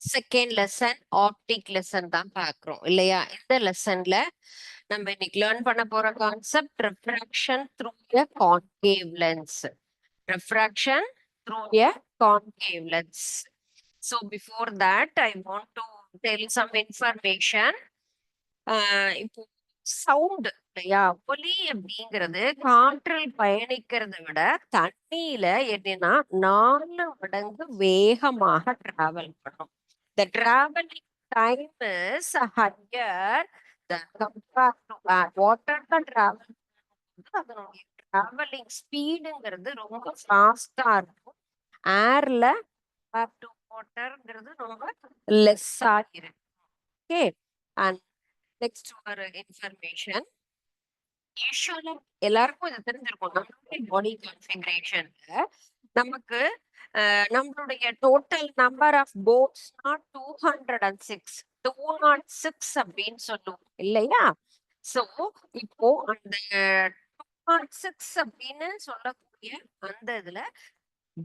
Second lesson optic lesson தான் பார்க்குறோம் இல்லையா? இந்த லெசன்ல நம்ம இன்னைக்கு லேர்ன் பண்ண போற concept refraction through a concave lens. Refraction through a concave lens. So before that, I want to tell some information. இப்போ சவுண்ட் இல்லையா? ஒலி அப்படிங்கிறது காற்றில் பயணிக்கிறத விட தண்ணியில எப்படின்னா 4 மடங்கு வேகமாக டிராவல் பண்ணும். The traveling time is higher than compared to air. Water தான் டிராவல் அதனுடைய டிராவலிங் ஸ்பீடுங்கிறது ரொம்ப ஃபாஸ்டா இருக்கும். ஏர்ல டு வாட்டர்ங்கிறது ரொம்ப லெஸ்ஸா இருக்கு. ஓகே, அண்ட் நெக்ஸ்ட் ஒரு இன்ஃபர்மேஷன். யூஸ்வலா எல்லாருக்கும் இது தெரிஞ்சிருக்கும். நம்மளுடைய பாடி கான்ஃபிகரேஷன்ல நமக்கு நம்மளுடைய டோட்டல் நம்பர் ஆஃப் போன்ஸ்னா 206 206 அப்படின்னு சொல்லுவோம் இல்லையா? சோ இப்போ அந்த 206 அப்படின்னு சொல்லக்கூடிய அந்த இதுல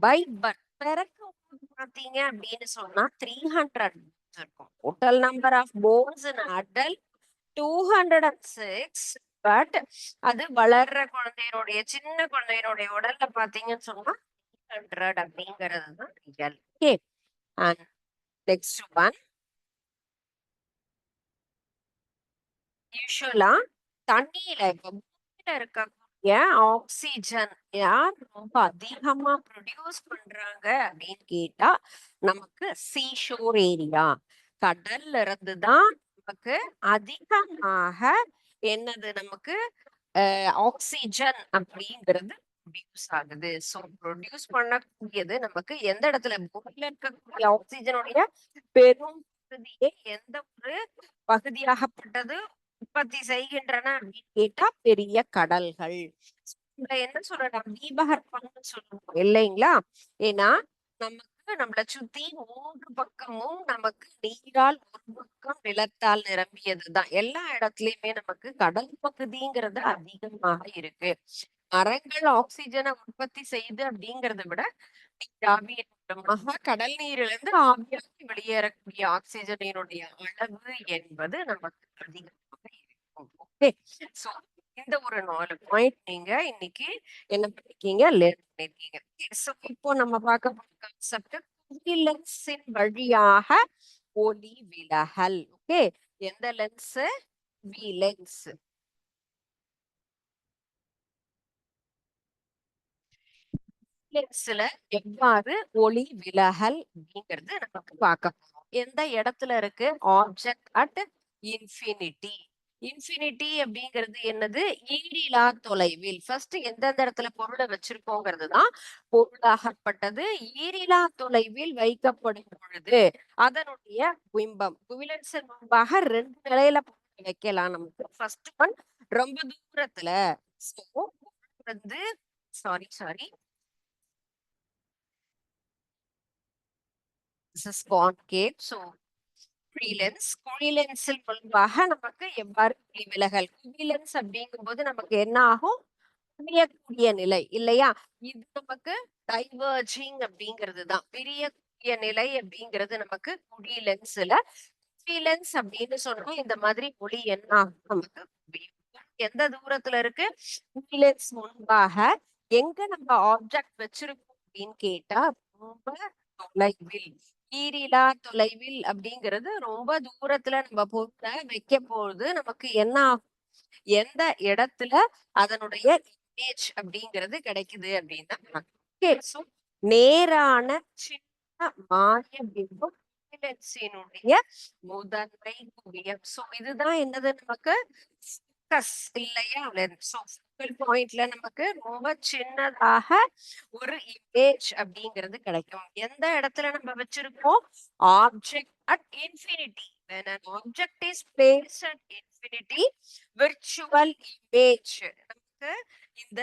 பை பர்த் பிறக்கும் பாத்தீங்க அப்படின்னு சொன்னா 300 இருக்கும். Total number of bones in adult 206. But அது வளர்ற குழந்தையினுடைய சின்ன குழந்தையினுடைய உடல்ல பாத்தீங்கன்னு சொன்னா 300 அப்படிங்கிறது தான் real. Okay, and next one. யூஸ்வலா தண்ணியில இப்ப பூமியில இருக்கக்கூடிய ஆக்சிஜன் யார் ரொம்ப அதிகமா ப்ரொடியூஸ் பண்றாங்க அப்படின்னு கேட்டா நமக்கு சீஷோர் ஏரியா, கடல்ல இருந்து தான் நமக்கு அதிகமாக என்னது நமக்கு ஆக்சிஜன் அப்படிங்கிறது ப்ரொடியூஸ் ஆகுது. ஸோ ப்ரொடியூஸ் பண்ணக்கூடியது நமக்கு எந்த இடத்துல பூமியில இருக்கக்கூடிய ஆக்சிஜனுடைய பெரும் பகுதியே எந்த ஒரு பகுதியாகப்பட்டது உற்பத்தி செய்கின்றன அப்படின்னு கேட்டா பெரிய கடல்கள். என்ன சொல்லலாம், தீபகற்பம்னு சொல்லுவோம் இல்லைங்களா? ஏன்னா நமக்கு நம்மளை சுத்தி 3 பக்கமும் நமக்கு நீரால் ஒரு பக்கம் நிலத்தால் நிரம்பியதுதான். எல்லா இடத்துலயுமே நமக்கு கடல் பகுதிங்கிறது அதிகமாக இருக்கு. மரங்கள் ஆக்சிஜனை உற்பத்தி செய்யுது அப்படிங்கறத விட நீராவியின் மூலமாக கடல் நீரிலிருந்து ஆவியாகி வெளியேறக்கூடிய ஆக்சிஜனினுடைய அளவு என்பது நமக்கு அதிகமாக இருக்கும். ஓகே, சோ இந்த ஒரு 4 பாயிண்ட் நீங்க இன்னைக்கு என்ன பண்ணிருக்கீங்க, லேர்ன் பண்ணிருக்கீங்க. சோ இப்போ நம்ம பார்க்க போற கான்செப்ட் லென்ஸின் வழியாக ஒளி விலகல். ஓகே, எந்த லென்ஸ்? We lens. லென்ஸ்ல எவ்வாறு ஒளி விலகல் அப்படிங்கிறது நமக்கு பார்க்க போறோம். எந்த இடத்துல இருக்கு? Object at infinity. இன்ஃபினிட்டி அப்படிங்கிறது என்னது? ஈடிலா தொலைவில். ஃபர்ஸ்ட் எந்தெந்த இடத்துல பொருளை வச்சிருக்கோங்கிறது தான் பொருளாகப்பட்டது. ஈரிலா தொலைவில் வைக்கப்படும் பொழுது அதனுடைய பிம்பம், குவிலன்ஸ் முன்பாக 2 நிலையில வைக்கலாம். நமக்கு ஃபர்ஸ்ட் ஒன் ரொம்ப தூரத்துல. வந்து sorry sorry this is concave. So குழிலென்ஸ், குழிலென்ஸில் முன்பாக நமக்கு எவ்வாறு ஒளி விலகல். குவிலென்ஸ் அப்படிங்கும் போது நமக்கு என்ன ஆகும்? பிரியக்கூடிய நிலை இல்லையா? இது நமக்கு டைவர்ஜிங் அப்படிங்கிறது தான். பிரியக்கூடிய நிலை அப்படிங்கிறது நமக்கு குழி லென்ஸ்ல. குவிலென்ஸ் அப்படின்னு சொன்னா இந்த மாதிரி ஒளி என்ன ஆகும்? நமக்கு எந்த தூரத்துல இருக்கு? குவிலென்ஸ் முன்பாக. எங்க நம்ம ஆப்ஜெக்ட் வச்சிருக்கோம் அப்படின்னு கேட்டா ரொம்ப தொலைவில். ஈரிலா தொலைவில் அப்படிங்கிறது ரொம்ப தூரத்துல நம்ம பொருளை வைக்க போது நமக்கு என்ன ஆகும்? எந்த இடத்துல அதனுடைய இமேஜ் அப்படிங்கிறது கிடைக்குது அப்படின்னா நேரான சின்ன மாய பிம்பம் முதன்மை குவியம். சோ இதுதான் என்னது நமக்கு இல்லையா? பாயிண்ட்ல நமக்கு ரொம்ப சின்னதாக ஒரு இமேஜ் அப்படிங்கிறது கிடைக்கும். எந்த இடத்துல நம்ம வச்சிருக்கோம்? Object at infinity. When an object is placed at infinity, virtual image நமக்கு இந்த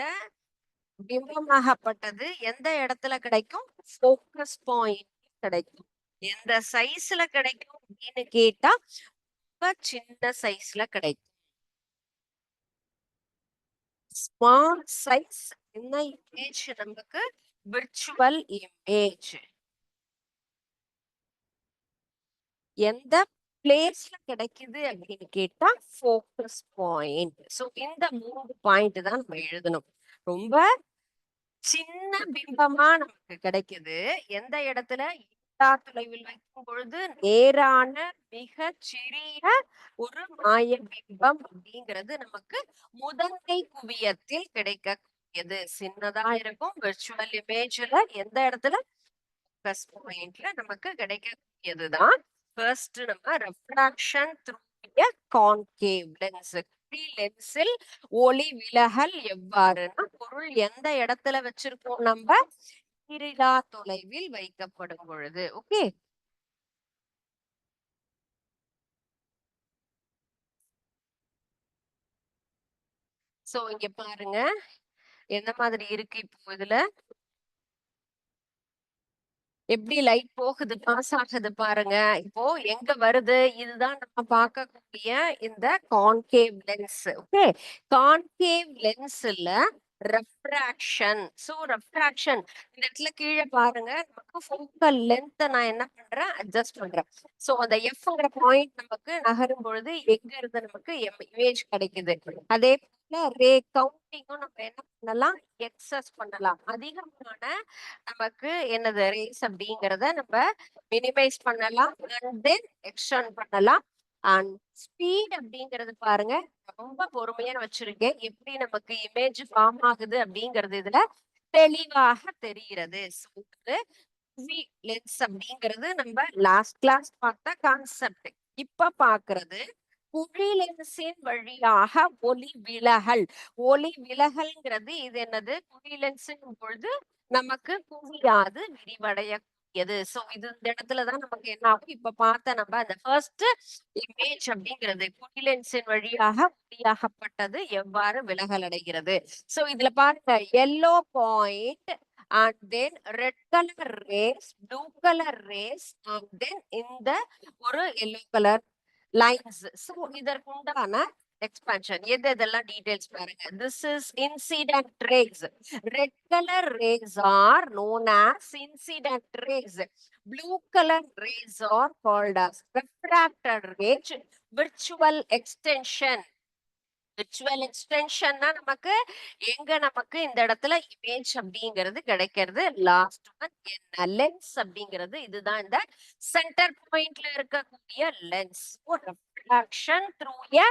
பிம்பமாகப்பட்டது எந்த இடத்துல கிடைக்கும்? ஃபோக்கஸ் பாயிண்ட் கிடைக்கும். எந்த சைஸ்ல கிடைக்கும் அப்படின்னு கேட்டா சின்ன சைஸ்ல கிடைக்கும். ஸ்மால் சைஸ் என்ன இமேஜ் நமக்கு? Virtual image. எந்த பிளேஸ்ல கிடைக்குது அப்படின்னு கேட்டா ஃபோக்கஸ் பாயிண்ட். சோ இந்த 3 பாயிண்ட் தான் நம்ம எழுதணும். ரொம்ப சின்ன பிம்பமா நமக்கு கிடைக்குது. எந்த இடத்துல? தொலைவில் வைக்கும் பொழுது நேரான மிக சிறிய ஒரு மாய பிம்பம் அப்படிங்கிறது நமக்கு முதன்மை குவியத்தில் கிடைக்கக்கூடியது. சின்னதா இருக்கும் விர்ச்சுவல் இமேஜ்ல எந்த இடத்துல? ஃபோக்கஸ் பாயிண்ட்ல நமக்கு கிடைக்கக்கூடியதுதான் ஃபர்ஸ்ட் நம்ம refraction through a concave lens. லென்ஸில் ஒளி விலகல் எவ்வாறுனா, பொருள் எந்த இடத்துல வச்சிருக்கோம் நம்ம? பிரிலா தொலைவில் வைக்கப்படும் பொழுது. ஓகே, சோ இங்க பாருங்க எந்த மாதிரி இருக்கு இப்போ இதுல எப்படி லைட் போகுது, பாஸ் ஆகுது பாருங்க. இப்போ எங்க வருது? இதுதான் நம்ம பார்க்கக்கூடிய இந்த கான்கேவ் லென்ஸ். ஓகே, கான்கேவ் லென்ஸ்ல ரெஃப்ராக்ஷன். சோ ரெஃப்ராக்ஷன் இந்த இடத்துல கீழே பாருங்க, நமக்கு ஃபோக்கல் லென்த் நான் என்ன பண்றேன்? அட்ஜஸ்ட் பண்றேன். சோ அந்த எஃப்ங்கிற பாயிண்ட் நமக்கு நகரும் பொழுது எங்க இருந்து நமக்கு இமேஜ் கிடைக்குது. அதே போல ரே கவுண்டிங்கும் நம்ம என்ன பண்ணலாம்? எக்ஸஸ் பண்ணலாம். அதிகமான நமக்கு என்னது ரேஸ் அப்படிங்கறத நம்ம மினிமைஸ் பண்ணலாம் அண்ட் தென் எக்ஸ்டெண்ட் பண்ணலாம். அண்ட் ஸ்பீட் அப்படிங்கறது பாருங்க, ரொம்ப பொறுமையா வச்சிருக்கேன். எப்படி நமக்கு இமேஜ் ஃபார்ம் ஆகுது அப்படிங்கறது இதுல தெளிவாக தெரிகிறது. லென்ஸ் அப்படிங்கிறது நம்ம லாஸ்ட் கிளாஸ் பார்த்த கான்செப்ட். இப்ப பாக்குறது குழி லென்ஸின் வழியாக ஒளி விலகல். ஒளி விலகல்ங்கிறது இது என்னது? குழி லென்ஸுங்கும் பொழுது நமக்கு குவியாது விரிவடையக்கூடியது. சோ இது இந்த இடத்துலதான் நமக்கு என்ன ஆகும்? இப்ப பார்த்த நம்ம அந்த ஃபர்ஸ்ட் இமேஜ் அப்படிங்கிறது குழி லென்ஸின் வழியாக ஒளியாகப்பட்டது எவ்வாறு விலகல் அடைகிறது. சோ இதுல பாருங்க, yellow point and then red color rays, blue color rays, and then இந்த ஒரு yellow color lines. So இதற்குண்டான expansion எது எதெல்லாம் details பாருங்க. This is incident rays. Red color rays are known as incident rays. Blue color rays are called as refracted rays. Virtual extension. Virtual எக்ஸ்டென்ஷன்னா நமக்கு எங்க நமக்கு இந்த இடத்துல இமேஜ் அப்படிங்கிறது கிடைக்கிறது. லாஸ்ட் ஒன் என்ன? லென்ஸ் அப்படிங்கிறது இதுதான் இந்த சென்டர் பாயிண்ட்ல இருக்கக்கூடிய lens. Refraction through a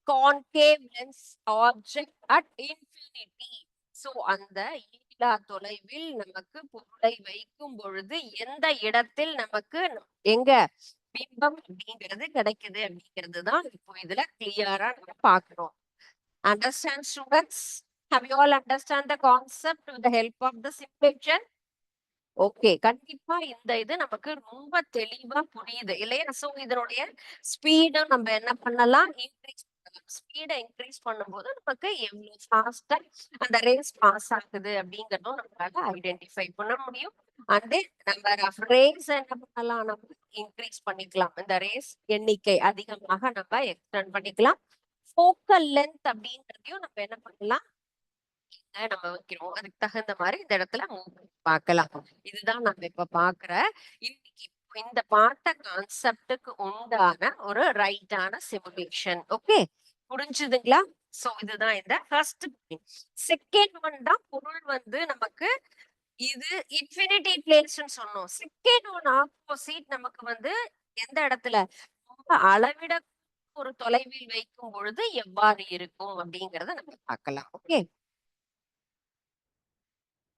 concave lens object at infinity. So அந்த ஈலா தொலைவில் நமக்கு பொருளை வைக்கும் பொழுது எந்த இடத்தில் நமக்கு எங்க பிம்பம் அப்படிங்கிறது கிடைக்குது அப்படிங்கிறது தான் இப்போ இதுல கிளியரா நம்ம பாக்குறோம். Understand, students? Have you all understand the concept with the help of the simulation? Okay, கண்டிப்பா இந்த இது நமக்கு ரொம்ப தெளிவா புரியுது இல்லையா? சோ இதனுடைய ஸ்பீட நம்ம என்ன பண்ணலாம்? இன்க்ரீஸ் பண்ணலாம். ஸ்பீடை இன்க்ரீஸ் பண்ணும்போது நமக்கு எவ்வளவு ஃபாஸ்டா அந்த ரேஸ் பாஸ் ஆகுது அப்படிங்கறதும் நம்மளால ஐடென்டிஃபை பண்ண முடியும். அண்ட் நம்பர் ஆஃப் ரேஸ் என்ன பண்ணலாம்? நம்ம இன்க்ரீஸ் பண்ணிக்கலாம். இந்த ரேஸ் எண்ணிக்கை அதிகமாக நம்ம எக்ஸ்டெண்ட் பண்ணிக்கலாம். ஃபோக்கல் லென்த் அப்படின்றதையும் நம்ம என்ன பண்ணலாம்? நம்ம வைக்கிறோம், அதுக்கு தகுந்த மாதிரி இந்த இடத்துல பார்க்கலாம். இதுதான் நம்ம இப்ப பாக்குற இன்னைக்கு இந்த பார்த்த கான்செப்டுக்கு உண்டான ஒரு ரைட்டான சிமுலேஷன். ஓகே, புரிஞ்சுதுங்களா? சோ இதுதான் இந்த ஃபர்ஸ்ட். செகண்ட் ஒன் தான் பொருள் வந்து நமக்கு இது இன்ஃபினிட்டி பிளேஸ்ன்னு சொன்னோம். செகண்ட் ஒன் ஆப்போசிட் நமக்கு வந்து எந்த இடத்துல? ரொம்ப அளவிட ஒரு தொலைவில் வைக்கும் பொழுது எவ்வாறு இருக்கும் அப்படிங்கறத நம்ம பார்க்கலாம். ஓகே,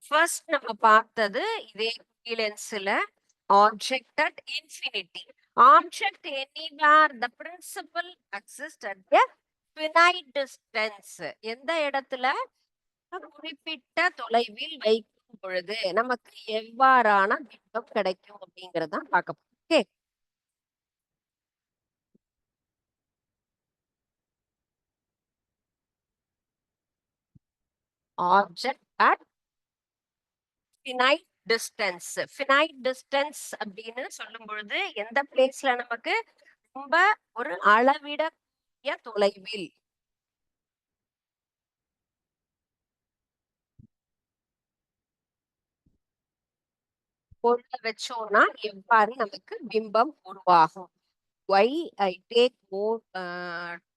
ஃபர்ஸ்ட் நம்ம பார்த்தது இதே லென்ஸ்ல object at infinity. Object anywhere the principal exist at a finite distance. எந்த இடத்துல? குறிப்பிட்ட தொலைவில் வைக்கும் பொழுது நமக்கு எவ்வாறான பிம்பம் கிடைக்கும் அப்படிங்கறத பார்க்க போறோம். Okay, object at finite distance. Finite distance அப்படின்னு சொல்லும் பொழுது எந்த பிளேஸ்ல நமக்கு ரொம்ப ஒரு அளவிடக்கூடிய தொலைவில் பொருளை வச்சோம்னா எவ்வாறு நமக்கு பிம்பம் உருவாகும். why I take more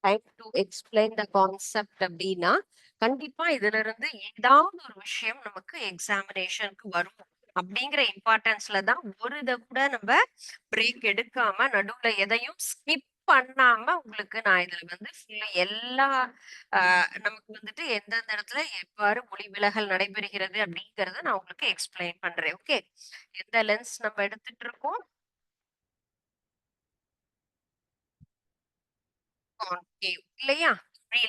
time to explain the concept அப்படின்னா கண்டிப்பா இதுல இருந்து ஏதாவது ஒரு விஷயம் நமக்கு எக்ஸாமினேஷனுக்கு வரும் அப்படிங்கிற இம்பார்ட்டன்ஸ்ல தான் ஒரு இதை கூட நம்ம பிரேக் எடுக்காம நடுவுல எதையும் ஸ்கிப் பண்ணாம உங்களுக்கு நான் இதுல வந்து full எல்லா நமக்கு வந்துட்டு எந்தெந்த இடத்துல எவ்வாறு ஒளி விலகல் நடைபெறுகிறது அப்படிங்கறத நான் உங்களுக்கு எக்ஸ்பிளைன் பண்றேன். ஓகே, எந்த லென்ஸ் நம்ம எடுத்துட்டு இருக்கோம்? கான்கேவ் இல்லையா?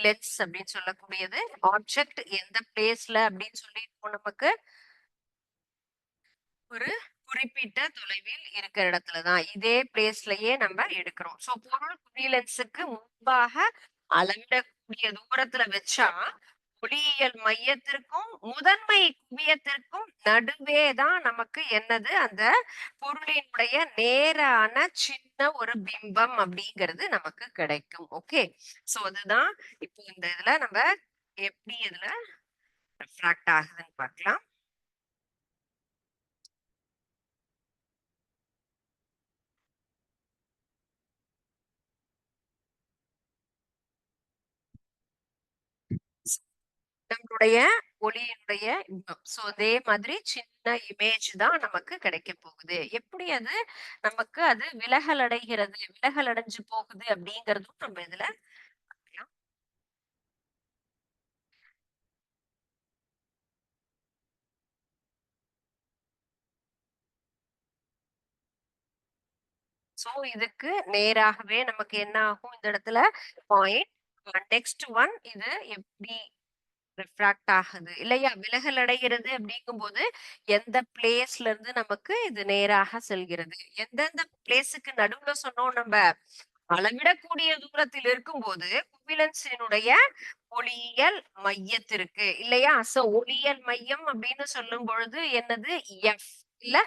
லென்ஸ் அப்படின்னு சொல்லக்கூடியது ஆப்ஜெக்ட் எந்த பிளேஸ்ல அப்படின்னு சொல்லியிருக்கோம் நமக்கு ஒரு குறிப்பிட்ட தொலைவில் இருக்கிற இடத்துலதான் இதே பிளேஸ்லயே நம்ம எடுக்கிறோம். சோ பொருள் குவிலென்ஸுக்கு முன்பாக அளவிடக்கூடிய தூரத்துல வச்சா ஒளியியல் மையத்திற்கும் முதன்மை குவியத்திற்கும் நடுவே தான் நமக்கு என்னது அந்த பொருளினுடைய நேரான சின்ன ஒரு பிம்பம் அப்படிங்கிறது நமக்கு கிடைக்கும். ஓகே, சோ அதுதான் இப்போ இந்த இதுல நம்ம எப்படி இதுல ரிஃப்ராக்ட் ஆகுதுன்னு பார்க்கலாம். நம்மளுடைய ஒளியினுடைய சோ அதே மாதிரி சின்ன இமேஜ் தான் நமக்கு கிடைக்க போகுது. எப்படி அது நமக்கு அது விலகல் அடைகிறது, விலகல் அடைஞ்சு போகுது அப்படிங்கறதும் நம்ம இதுல பார்க்கலாம். சோ இதுக்கு நேராகவே நமக்கு என்ன ஆகும் இந்த இடத்துல பாயிண்ட். நெக்ஸ்ட் ஒன் இது எப்படி ரிஃப்ராக்ட் ஆகுது இல்லையா? விலகல் அடைகிறது அப்படிங்கும்போது எந்த பிளேஸ்ல இருந்து நமக்கு இது நேராக செல்கிறது, எந்தெந்த பிளேஸுக்கு நடுவுல சொன்னோம் நம்ம அளவிடக்கூடிய தூரத்தில் இருக்கும்போது குவிலன்ஸினுடைய ஒளியியல் மையத்திற்கு இல்லையா? சோ ஒளியியல் மையம் அப்படின்னு சொல்லும் பொழுது என்னது எஃப் இல்ல?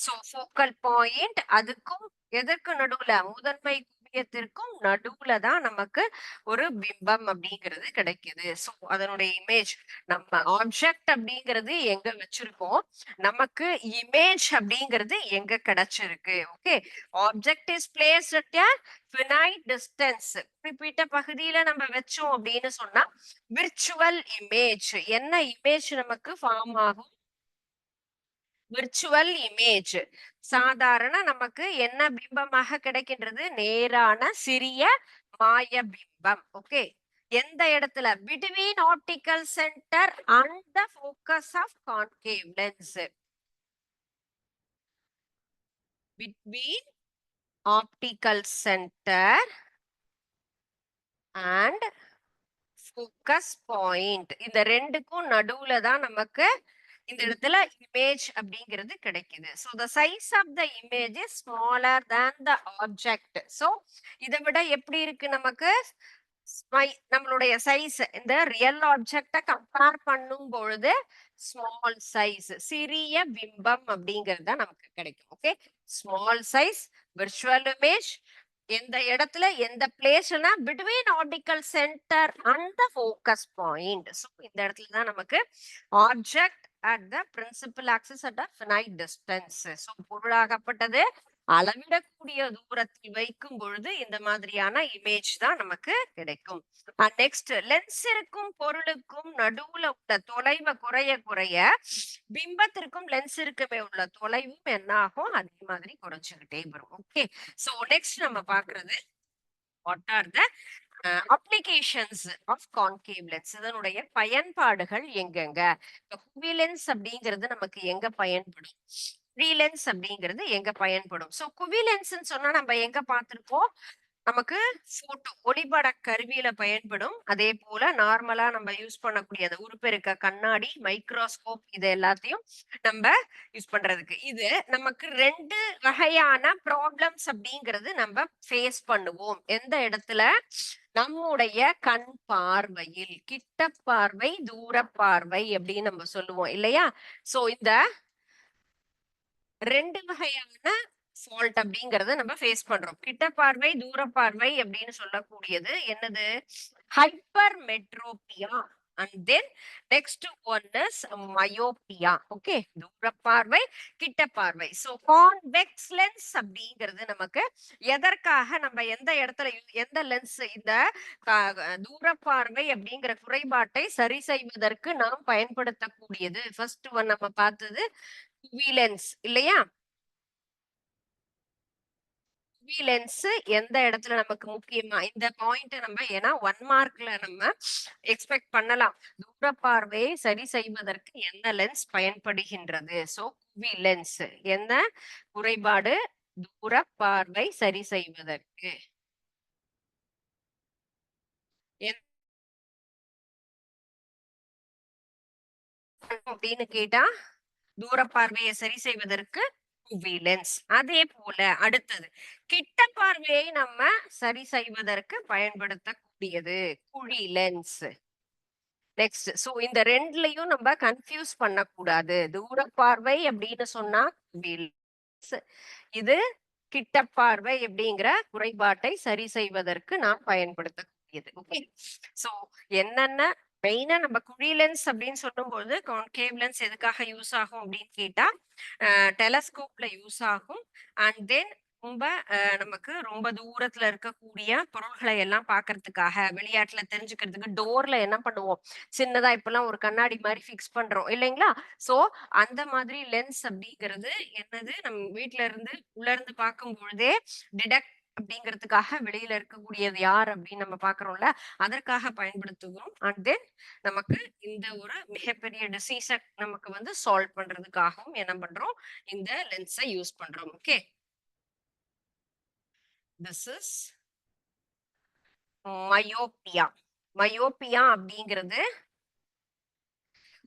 சோ ஃபோக்கல் பாயிண்ட் அதுக்கும் எதற்கு நடுவுல முதன்மை குவியத்திற்கும் நடுவுல தான் நமக்கு ஒரு பிம்பம் அப்படிங்கிறது கிடைக்குது. சோ அதனுடைய இமேஜ் நம்ம ஆப்ஜெக்ட் அப்படிங்கிறது எங்க வச்சிருக்கோம், நமக்கு இமேஜ் அப்படிங்கிறது எங்க கிடைச்சிருக்கு. Okay, object is placed at a finite distance குறிப்பிட்ட பகுதியில நம்ம வச்சோம் அப்படின்னு சொன்னா விர்ச்சுவல் இமேஜ் என்ன இமேஜ் நமக்கு ஃபார்ம் ஆகும்? விர்ச்சுவல் இமேஜ் சாதாரண நமக்கு என்ன பிம்பமாக கிடைக்கின்றது? நேரான சிறிய மாய பிம்பம். ஓகே, எந்த இடத்துல? Between optical centre and the focus of concave lens. Between optical centre and focus point இந்த ரெண்டுக்கும் நடுவுல தான் நமக்கு இந்த இடத்துல இமேஜ் அப்படிங்கிறது கிடைக்குது. So the size of the image is smaller than the object. So இதை விட எப்படி இருக்கு நமக்கு நம்மளுடைய சைஸ் இந்த ரியல் ஆப்ஜெக்ட கம்பேர் பண்ணும் பொழுது ஸ்மால் சைஸ் சிறிய பிம்பம் அப்படிங்கிறது தான் நமக்கு கிடைக்கும். Okay, small size virtual image எந்த இடத்துல எந்த பிளேஸ்னா between optical centre and the focus point. So இந்த இடத்துல தான் நமக்கு object at the principal axis at a finite distance. So பொருளாகப்பட்டது அளவிடக்கூடிய தூரத்தில் வைக்கும் பொழுது இந்த மாதிரியான இமேஜ் தான் நமக்கு கிடைக்கும். நெக்ஸ்ட் லென்ஸ் இருக்கும் பொருளுக்கும் நடுவுல உள்ள தொலைவை குறைய குறைய பிம்பத்திற்கும் லென்ஸிற்குமே உள்ள தொலைவும் என்ன ஆகும்? அதே மாதிரி குறைஞ்சுக்கிட்டே வரும். ஓகே, சோ நெக்ஸ்ட் நம்ம பாக்குறது what are the applications of concave lens. இதனுடைய பயன்பாடுகள் எங்கெங்க? குவிலென்ஸ் அப்படிங்கிறது நமக்கு எங்க பயன்படும், ஃப்ரீலென்ஸ் அப்படிங்கிறது எங்க பயன்படும்? சோ குவிலென்ஸ் சொன்னா நம்ம எங்க பார்த்திருப்போம்? நமக்கு போட்டோ ஒளிப்பட கருவியில பயன்படும். அதே போல நார்மலா நம்ம யூஸ் பண்ணக்கூடிய அந்த உருப்பெருக்க கண்ணாடி, மைக்ரோஸ்கோப் இது எல்லாத்தையும் நம்ம யூஸ் பண்றதுக்கு இது நமக்கு ரெண்டு வகையான ப்ராப்ளம்ஸ் அப்படிங்கிறது நம்ம ஃபேஸ் பண்ணுவோம். எந்த இடத்துல? நம்முடைய கண் பார்வையில் கிட்ட பார்வை, தூர பார்வை அப்படின்னு நம்ம சொல்லுவோம் இல்லையா? சோ இந்த ரெண்டு வகையான ஃபால்ட் அப்படிங்கறத நம்ம ஃபேஸ் பண்றோம். கிட்ட பார்வை, தூர பார்வை அப்படின்னு சொல்லக்கூடியது என்னது? Hypermetropia and then next one is myopia. Okay, தூர பார்வை கிட்ட பார்வை. So convex lens அப்படிங்கிறது நமக்கு எதற்காக நம்ம எந்த இடத்துல எந்த லென்ஸ் இந்த தூர பார்வை அப்படிங்கிற குறைபாட்டை சரி செய்வதற்கு நாம் பயன்படுத்தக்கூடியது. ஃபர்ஸ்ட் ஒன் நம்ம பார்த்தது குவி லென்ஸ் இல்லையா? லென்ஸ் எந்த இடத்துல நமக்கு முக்கியமா இந்த பாயிண்ட் நம்ம ஏன்னா 1 மார்க்ல நம்ம எக்ஸ்பெக்ட் பண்ணலாம். தூர பார்வையை சரி செய்வதற்கு எந்த லென்ஸ் பயன்படுகின்றது? சோ குவி லென்ஸ் என்ன குறைபாடு? தூர பார்வை சரி செய்வதற்கு அப்படின்னு கேட்டா தூர பார்வையை சரி செய்வதற்கு குவி லென்ஸ். அதே போல அடுத்தது கிட்ட பார்வையை நம்ம சரி செய்வதற்கு பயன்படுத்தக்கூடியது குழி லென்ஸ். நெக்ஸ்ட் சோ இந்த ரெண்டுலயும் நம்ம கன்ஃபியூஸ் பண்ணக்கூடாது. தூர பார்வை அப்படின்னு சொன்னா குவி லென்ஸ், இது கிட்ட பார்வை அப்படிங்கிற குறைபாட்டை சரி செய்வதற்கு நாம் பயன்படுத்தக்கூடியது. ஓகே, சோ என்னென்ன மெயினா நம்ம குழி லென்ஸ் அப்படின்னு சொல்லும்போது கான்கேவ் லென்ஸ் எதுக்காக யூஸ் ஆகும் அப்படின்னு கேட்டா டெலஸ்கோப்ல யூஸ் ஆகும். அண்ட் தென் ரொம்ப நமக்கு ரொம்ப தூரத்துல இருக்கக்கூடிய பொருள்களை எல்லாம் பாக்குறதுக்காக விளையாட்டுல தெரிஞ்சுக்கிறதுக்கு டோர்ல என்ன பண்ணுவோம், சின்னதா இப்பெல்லாம் ஒரு கண்ணாடி மாதிரி ஃபிக்ஸ் பண்றோம் இல்லைங்களா? சோ அந்த மாதிரி லென்ஸ் அப்படிங்கிறது என்னது, நம்ம வீட்ல இருந்து உள்ள இருந்து பார்க்கும் பொழுதே டிடெக்ட் அப்படிங்கிறதுக்காக வெளியில இருக்கக்கூடியது யார் அப்படின்னு நம்ம பாக்குறோம்ல, அதற்காக பயன்படுத்துகிறோம். அண்ட் தென் நமக்கு இந்த ஒரு மிகப்பெரிய டிசீஸ நமக்கு வந்து சால்வ் பண்றதுக்காகவும் என்ன பண்றோம், இந்த லென்ஸை யூஸ் பண்றோம். Okay, this is myopia. Myopia அப்படிங்கிறது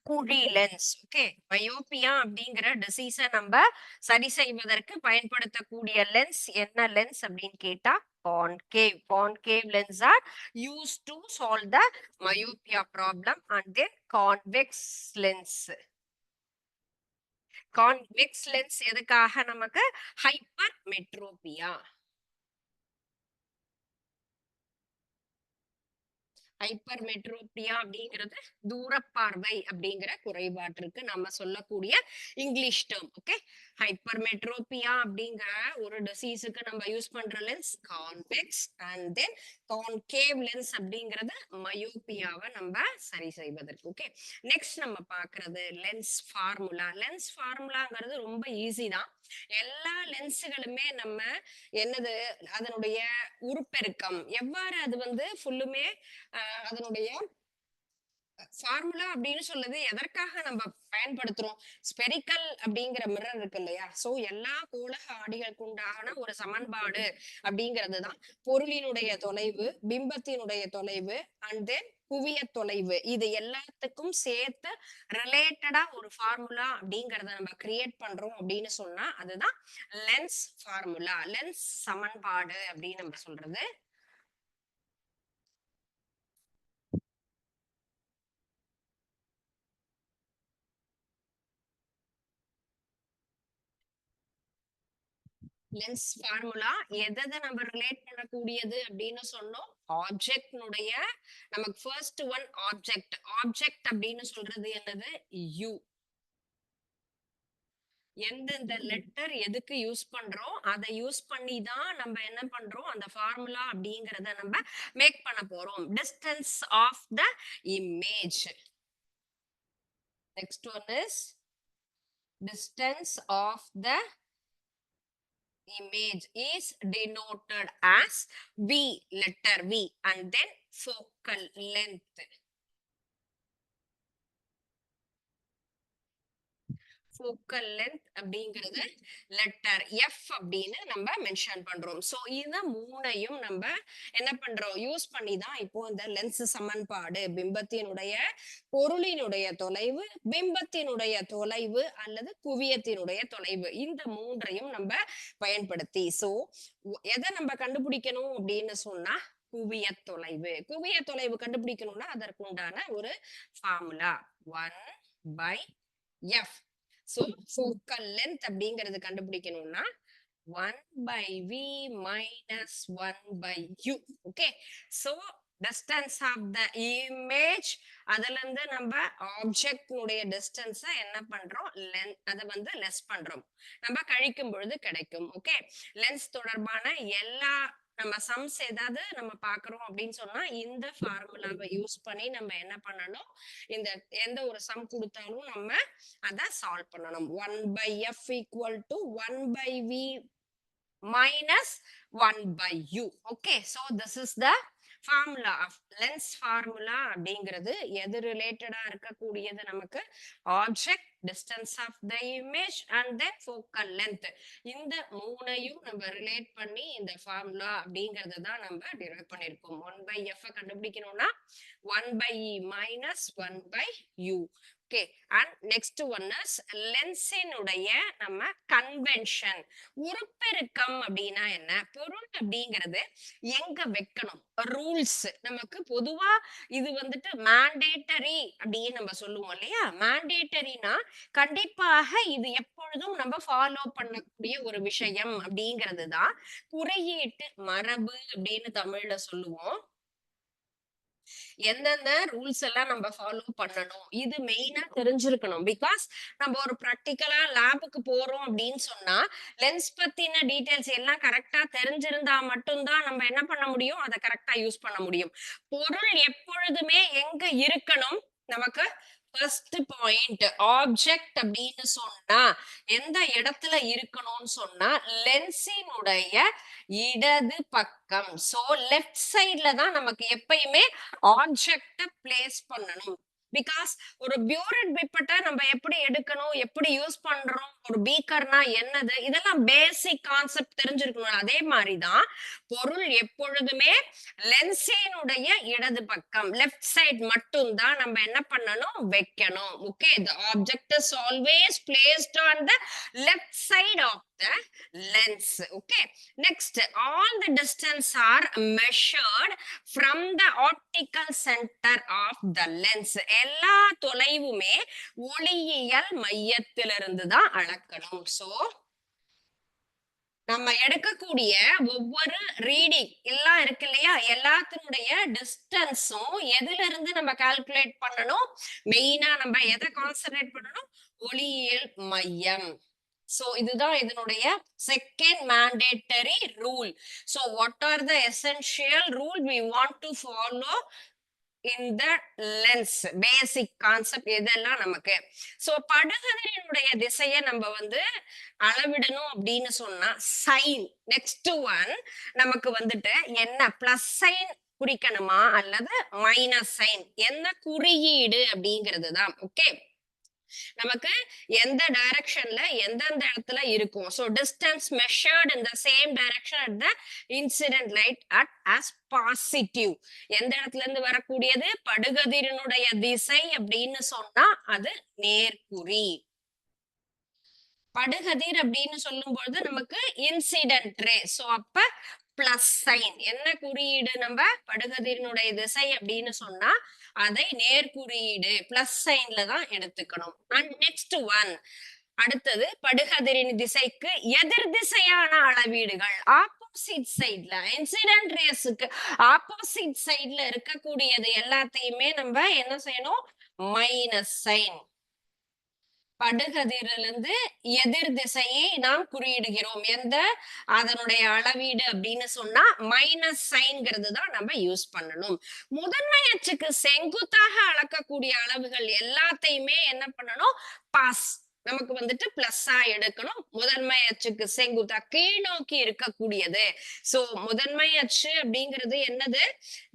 குழி லென்ஸ். ஓகே, மயோப்பியா அப்படிங்கிற டிசீஸ நம்ம சரி செய்வதற்கு பயன்படுத்தக்கூடிய லென்ஸ் என்ன லென்ஸ் அப்படின்னு கேட்டா concave. Concave lens are used to solve the myopia problem. And then convex lens. Convex lens எதுக்காக நமக்கு hypermetropia. ஹைப்பர்மெட்ரோபியா அப்படிங்கிறது தூரப்பார்வை அப்படிங்கிற குறைபாட்டிற்கு நம்ம சொல்லக்கூடிய இங்கிலீஷ் டேர்ம். ஓகே, ஹைப்பர்மெட்ரோபியா அப்படிங்கிற ஒரு டிசீஸுக்கு நம்ம யூஸ் பண்ற lens convex. And then concave lens அப்படிங்கிறது மயோபியாவை நம்ம சரி செய்வதற்கு. ஓகே, நெக்ஸ்ட் நம்ம பாக்குறது லென்ஸ் ஃபார்முலா. லென்ஸ் ஃபார்முலாங்கிறது ரொம்ப ஈஸி தான். எல்லா லென்ஸுகளுமே நம்ம என்னது அதனுடைய உருப்பெருக்கம் எவ்வாறு அது வந்து ஃபுல்லுமே அதனுடைய ஃபார்முலா அப்படின்னு சொல்லுது எதற்காக நம்ம பயன்படுத்துறோம், ஸ்பெரிக்கல் அப்படிங்கிற மிரர் இருக்கு இல்லையா? சோ எல்லா கோளக ஆடிகளுக்கு உண்டான ஒரு சமன்பாடு அப்படிங்கிறதுதான் பொருளினுடைய தொலைவு, பிம்பத்தினுடைய தொலைவு, அண்ட் தென் குவிய தொலைவு, இது எல்லாத்துக்கும் சேர்த்து ரிலேட்டடா ஒரு ஃபார்முலா அப்படிங்கறத நம்ம கிரியேட் பண்றோம் அப்படின்னு சொன்னா அதுதான் லென்ஸ் ஃபார்முலா, லென்ஸ் சமன்பாடு அப்படின்னு நம்ம சொல்றது. லென்ஸ் ஃபார்முலா எதை நம்ம ரிலேட் பண்ணக்கூடியது அப்படின்னு சொன்னோம், ஆப்ஜெக்ட்னுடைய நமக்கு ஃபர்ஸ்ட் ஒன் ஆப்ஜெக்ட். ஆப்ஜெக்ட் அப்படின்னு சொல்றது என்னது, யூ. எந்தெந்த லெட்டர் எதுக்கு யூஸ் பண்றோம் அதை யூஸ் பண்ணி தான் நம்ம என்ன பண்றோம், அந்த ஃபார்முலா அப்படிங்கறத நம்ம மேக் பண்ண போறோம். Distance of the image. Next one is distance of the image is denoted as V, letter V, and then focal length. focal length அப்படிங்கிறது லெட்டர் F அப்படின்னு நம்ம மென்ஷன் பண்றோம். சோ இந்த மூணையும் நம்ம என்ன பண்றோம், யூஸ் பண்ணி தான் இப்போ இந்த லென்ஸ் சமன்பாடு, பிம்பத்தினுடைய பொருளினுடைய தொலைவு, பிம்பத்தினுடைய தொலைவு அல்லது குவியத்தினுடைய தொலைவு, இந்த மூன்றையும் நம்ம பயன்படுத்தி சோ எதை நம்ம கண்டுபிடிக்கணும் அப்படின்னு சொன்னா குவிய தொலைவு. குவிய தொலைவு கண்டுபிடிக்கணும்னா அதற்கு உண்டான ஒரு formula 1/f. So focal length அப்படிங்கறது கண்டுபிடிக்கணும்னா 1/v - 1/u. Okay, so distance of the image, அதுல இருந்து நம்ம ஆப்ஜெக்ட் உடைய டிஸ்டன்ஸ் என்ன பண்றோம், அதை வந்து லெஸ் பண்றோம், நம்ம கழிக்கும் பொழுது கிடைக்கும். ஓகே, லென்ஸ் தொடர்பான எல்லா நம்ம சம்ஸ் ஏதாவது நம்ம பாக்குறோம் அப்படின்னு சொன்னா இந்த ஃபார்முலாவை யூஸ் பண்ணி நம்ம என்ன பண்ணணும், இந்த எந்த ஒரு சம் கொடுத்தாலும் நம்ம அதை சால்வ் பண்ணணும். 1/f equal to 1/v minus 1/u. Okay, so this is the formula of lens formula. அப்படிங்கிறது எது ரிலேட்டடா இருக்கக்கூடியது, நமக்கு object, distance of the image and then focal length. இந்த மூணையும் நம்ம ரிலேட் பண்ணி இந்த ஃபார்முலா அப்படிங்கறத தான் நம்ம டிரைவ் பண்ணிருக்கோம். 1/f கண்டுபிடிக்கணும்னா 1/e minus 1/u. Okay, and next one is லென்ஸின் உடைய நம்ம கன்வென்ஷன். உருப்பெருக்கம் அப்படின்னா என்ன, பொருள் அப்படிங்கிறது எங்க வைக்கணும், ரூல்ஸ். நமக்கு பொதுவா இது வந்துட்டு மேண்டேட்டரி அப்படின்னு நம்ம சொல்லுவோம் இல்லையா, மேண்டேட்டரினா கண்டிப்பாக இது எப்பொழுதும் நம்ம ஃபாலோ பண்ணக்கூடிய ஒரு விஷயம் அப்படிங்கிறது தான் குறியீட்டு மரபு அப்படின்னு தமிழ்ல சொல்லுவோம். எந்தெந்த ரூல்ஸ் எல்லாம் நம்ம ஃபாலோ பண்ணணும், இது மெயினா தெரிஞ்சிருக்கணும். பிகாஸ் நம்ம ஒரு ப்ராக்டிக்கலா லேபுக்கு போறோம் அப்படின்னு சொன்னா லென்ஸ் பத்தின டீடைல்ஸ் எல்லாம் கரெக்டா தெரிஞ்சிருந்தா மட்டும்தான் நம்ம என்ன பண்ண முடியும், அதை கரெக்டா யூஸ் பண்ண முடியும். பொருள் எப்பொழுதுமே எங்க இருக்கணும், நமக்கு ஃபர்ஸ்ட் பாயிண்ட் ஆப்ஜெக்ட் அப்படின்னு சொன்னா எந்த இடத்துல இருக்கணும்னு சொன்னா லென்ஸினுடைய இடது பக்கம். சோ லெஃப்ட் சைட்ல தான் நமக்கு எப்பயுமே ஆப்ஜெக்ட பிளேஸ் பண்ணணும். பிகாஸ் ஒரு பியூரட் பிப்பட்டை நம்ம எப்படி எடுக்கணும், எப்படி யூஸ் பண்றோம், ஒரு பீக்கர்னா என்னது, இதெல்லாம் பேசிக் கான்செப்ட் தெரிஞ்சிருக்கணும். அதே மாதிரிதான் பொருள் எப்பொழுதுமே லென்ஸினுடைய இடது பக்கம், லெஃப்ட் சைட் மட்டும் தான் நம்ம என்ன பண்ணணும், வைக்கணும். Okay, the object is always placed on the left side of the lens. Okay, next, all the distance are measured from the optical center of the lens. எல்லா தொலைவுமே ஒளியியல் மையத்திலிருந்து தான் அளக்கணும். சோ நம்ம எடுக்கக்கூடிய ஒவ்வொரு ரீடிங் எல்லாம் இருக்கு இல்லையா, எல்லாத்தினுடைய டிஸ்டன்ஸும் எதுல இருந்து நம்ம கால்குலேட் பண்ணணும், மெயினா நம்ம எதை கான்சென்ட்ரேட் பண்ணணும், ஒளியியல் மையம். சோ இதுதான் இதனுடைய second mandatory rule. So what are the essential rule we want to follow in the lens, basic concept இதெல்லாம் நமக்கு. சோ படுகதிரினுடைய திசையை நம்ம வந்து அளவிடணும் அப்படின்னு சொன்னா சைன். நெக்ஸ்ட் ஒன் நமக்கு வந்துட்டு என்ன, பிளஸ் சைன் குறிக்கணுமா அல்லது மைனஸ் சைன், என்ன குறியீடு அப்படிங்கிறது தான். ஓகே, நமக்கு எந்த டைரக்ஷன்ல எந்தெந்த இடத்துல இருக்கும். So distance measured in the same direction at the incident light at as positive. எந்த இடத்துல இருந்து வரக்கூடியது, படுகதிரினுடைய திசை அப்படின்னு சொன்னா அது நேர்குறி. படுகதிர் அப்படின்னு சொல்லும் பொழுது நமக்கு இன்சிடென்ட் ரே. சோ அப்ப பிளஸ் சைன். என்ன குறியீடு, நம்ம படுகதிரினுடைய திசை அப்படின்னு சொன்னா அதை நேர்குறியீடு பிளஸ் சைன்ல தான் எடுத்துக்கணும். அண்ட் நெக்ஸ்ட் ஒன், அடுத்தது படுகதிரின் திசைக்கு எதிர் திசையான அளவீடுகள். ஆப்போசிட் சைட்ல, இன்சிடென்ட் ரேஸுக்கு ஆப்போசிட் சைட்ல இருக்கக்கூடியது எல்லாத்தையுமே நம்ம என்ன செய்யணும், மைனஸ் சைன். படுகதிரிலிருந்து எதிர் திசையை நாம் குறியிடுகிறோம். எந்த அதனுடைய அளவீடு அப்படின்னு சொன்னா மைனஸ் சைன்ங்கிறது தான் நம்ம யூஸ் பண்ணணும். முதன்மை அச்சுக்கு செங்குத்தாக அளக்கக்கூடிய அளவுகள் எல்லாத்தையுமே என்ன பண்ணணும், பாஸ் நமக்கு வந்துட்டு பிளஸ்ஸா எடுக்கணும். முதன்மை அச்சுக்கு செங்குத்தா கீழ் நோக்கி இருக்கக்கூடியது. சோ முதன்மை அச்சு அப்படிங்கிறது என்னது,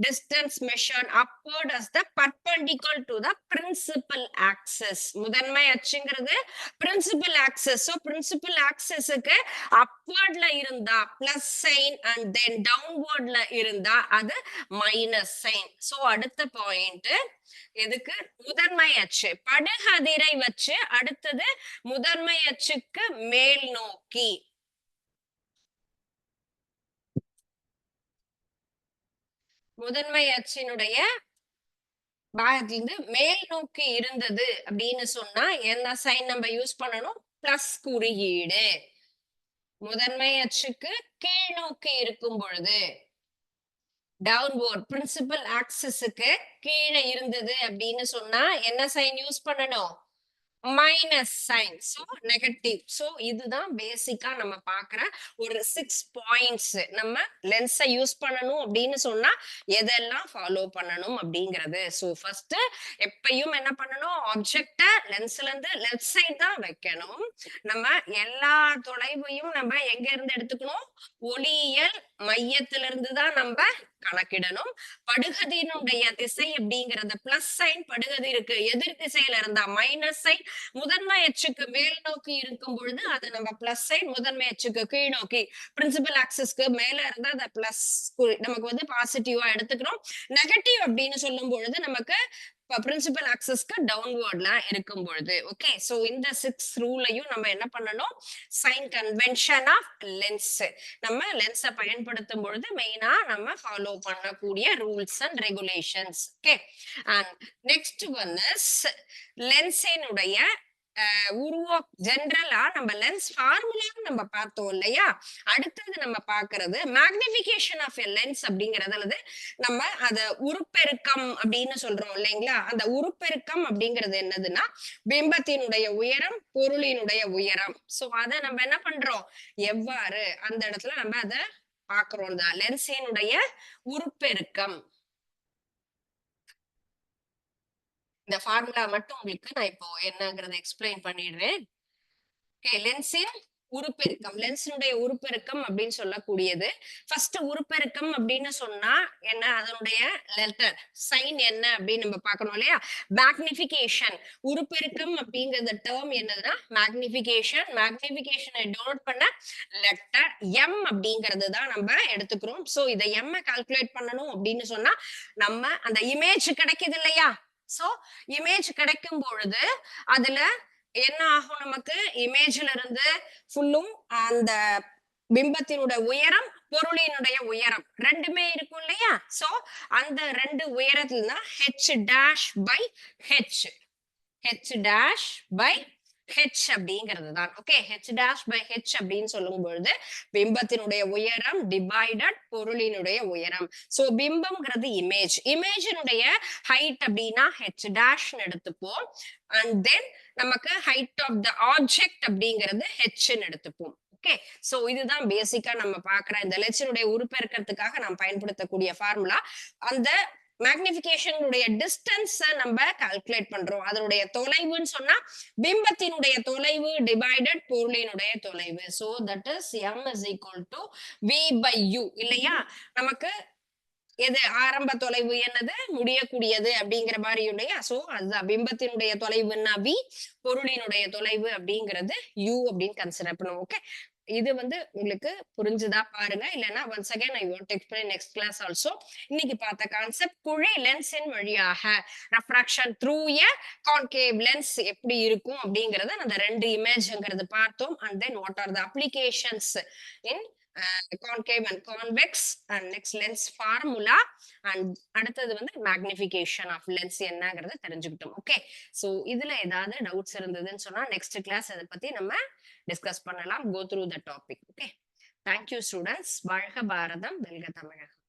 distance measured upward as the perpendicular to the principal axis. முதன்மை அச்சுங்கிறது principal axis. So principal axisக்கு upwardல இருந்தா plus sign and then downwardல இருந்தா அது minus sign. So அடுத்த பாயிண்ட் எதுக்கு, முதன்மை அச்சு. படுகதிரை வச்சு அடுத்தது முதன்மை அச்சுக்கு மேல் நோக்கி. முதன்மை அச்சினுடைய பாகத்திலிருந்து மேல் நோக்கி இருந்தது அப்படின்னு சொன்னா என்ன சைன் நம்ம யூஸ் பண்ணணும், பிளஸ் குறியீடு. முதன்மை அச்சுக்கு கீழ் நோக்கி இருக்கும் பொழுது டவுன்வர்ட் பிரின்சிபல் ஆக்சிஸுக்கு கீழே இருந்தது அப்படின்னு சொன்னா என்ன சைன் யூஸ் பண்ணணும்? Minus sign, so negative. So இதுதான் பேசிக்கா நம்ம பாக்குற ஒரு 6 பாயிண்ட்ஸ். நம்ம லென்ஸை யூஸ் பண்ணணும் அப்படின்னு சொன்னா எதெல்லாம் ஃபாலோ பண்ணணும் அப்படிங்கிறது. சோ ஃபர்ஸ்ட் எப்பயும் என்ன பண்ணணும்? ஆப்ஜெக்ட லென்ஸ்ல இருந்து லெஃப்ட் சைடு தான் வைக்கணும். நம்ம எல்லா தொலைவையும் நம்ம எங்க இருந்து எடுத்துக்கணும்? ஒளியியல் மையத்திலிருந்து தான் நம்ம கணக்கிடணும். படுகதிரினுடைய திசை அப்படிங்கறது பிளஸ் சைன் படுகதிருக்கு எதிர் திசையில இருந்தா மைனஸ் சைன், முதன்மை அச்சுக்கு மேல் நோக்கி இருக்கும் பொழுது அது நம்ம பிளஸ் சைன், முதன்மை அச்சுக்கு கீழ் நோக்கி பிரின்சிபல் ஆக்சிஸ்க்கு மேல இருந்தா அதை பிளஸ் நமக்கு வந்து பாசிட்டிவா எடுத்துக்கிறோம். நெகட்டிவ் அப்படின்னு சொல்லும் பொழுது நமக்கு பிரின்சிபல் ஆக்சிஸ்க்கு டவுன்வர்ட்ல இருக்கும் பொழுது. ஓகே, சோ இந்த 6 ரூலையும் நம்ம என்ன பண்ணணும்? சைன் கன்வென்ஷன் ஆஃப் லென்ஸ், நம்ம லென்ஸை பயன்படுத்தும் பொழுது மெயினா நம்ம ஃபாலோ பண்ணக்கூடிய rules and regulations. Okay, and next one is லென்ஸினுடைய ஜெனரலா நம்ம லென்ஸ் ஃபார்முலா நம்ம பார்த்தோம் இல்லையா? அடுத்தது நம்ம பார்க்கிறது மேக்னிபிகேஷன் ஆஃப் எ லென்ஸ் அப்படிங்கிறது, அல்லது நம்ம அத உருப்பெருக்கம் அப்படின்னு சொல்றோம் இல்லைங்களா? அந்த உருப்பெருக்கம் அப்படிங்கிறது என்னதுன்னா பிம்பத்தினுடைய உயரம், பொருளினுடைய உயரம். சோ அத நம்ம என்ன பண்றோம்? எவ்வாறு அந்த இடத்துல நம்ம அத பாக்குறோம் தான் லென்ஸினுடைய உருப்பெருக்கம். இந்த ஃபார்முலா மட்டும் உங்களுக்கு நான் இப்போ என்னங்கறத எக்ஸ்பிளைன் பண்ணிடுறேன். ஓகே, லென்ஸின் உருப்பெருக்கம், லென்ஸினுடைய உருப்பெருக்கம் அப்படின்னு சொல்லக்கூடியது. ஃபர்ஸ்ட் உருப்பெருக்கம் அப்படின்னு சொன்னா என்ன? அதனுடைய லெட்டர் சைன் என்ன அப்படின்னு நம்ம பார்க்கணும் இல்லையா? மேக்னிபிகேஷன், உருப்பெருக்கம் அப்படிங்கறது டேர்ம் என்னதுன்னா மேக்னிபிகேஷன். மேக்னிபிகேஷனை டோனோட் பண்ண லெட்டர் எம் அப்படிங்கிறது தான் நம்ம எடுத்துக்கிறோம். சோ இதை எம் கால்குலேட் பண்ணணும் அப்படின்னு சொன்னா நம்ம அந்த இமேஜ் கிடைக்குது இல்லையா? சோ இமேஜ் கிடைக்கும் பொழுது அதுல என்ன ஆகும்? நமக்கு இமேஜ்ல இருந்து ஃபுல்லும் அந்த பிம்பத்தினுடைய உயரம், பொருளினுடைய உயரம் ரெண்டுமே இருக்கும் இல்லையா? சோ அந்த ரெண்டு உயரத்துல தான் h dash by h, h dash by h அப்படிங்கிறது தான். Okay, h dash by h அப்படின்னு சொல்லும் பொழுது பிம்பத்தினுடைய உயரம் டிவைடட் பொருளினுடைய உயரம். சோ பிம்பம்ங்கிறது இமேஜ், இமேஜினுடைய ஹைட் அப்படின்னா h dash எடுத்துப்போம். அண்ட் தென் நமக்கு ஹைட் ஆஃப் த ஆப்ஜெக்ட் அப்படிங்கிறது h எடுத்துப்போம். ஓகே, சோ இதுதான் பேசிக்கா நம்ம பாக்குற இந்த லென்ஸினுடைய உருப்பெருக்கத்துக்காக நாம் பயன்படுத்தக்கூடிய ஃபார்முலா. அந்த மேக்னிபிகேஷனுடைய டிஸ்டன்ஸ் நம்ம கால்குலேட் பண்றோம். அதனுடைய தொலைவுன்னு சொன்னா பிம்பத்தினுடைய தொலைவு டிவைடட் பொருளினுடைய தொலைவு. So that is m is equal to v by u இல்லையா? நமக்கு எது ஆரம்ப தொலைவு என்னது? முடியக்கூடியது அப்படிங்கிற மாதிரி இல்லையா? சோ அதுதான் பிம்பத்தினுடைய தொலைவுன்னா v, பொருளினுடைய தொலைவு அப்படிங்கிறது u அப்படின்னு கன்சிடர் பண்ணுவோம். ஓகே, இது வந்து உங்களுக்கு புரிஞ்சுதா பாருங்க. இல்லைன்னா once again I want to explain next class also. இன்னைக்கு பார்த்த கான்செப்ட் குழி லென்ஸின் வழியாக refraction through a concave lens எப்படி இருக்கும் அப்படிங்கறத அந்த ரெண்டு இமேஜ்ங்கிறது பார்த்தோம். And then what are the applications in concave and convex and next lens formula and அடுத்தது வந்து மேக்னிபிகேஷன் ஆஃப் லென்ஸ் என்னங்கறத தெரிஞ்சுக்கிட்டோம். ஓகே, சோ இதுல ஏதாவது டவுட்ஸ் இருந்ததுன்னு சொன்னா நெக்ஸ்ட் கிளாஸ் அதை பத்தி நம்ம டிஸ்கஸ் பண்ணலாம். Go through the topic. Okay, thank you students. வாழ்க பாரதம், வெல்க தமிழகம்.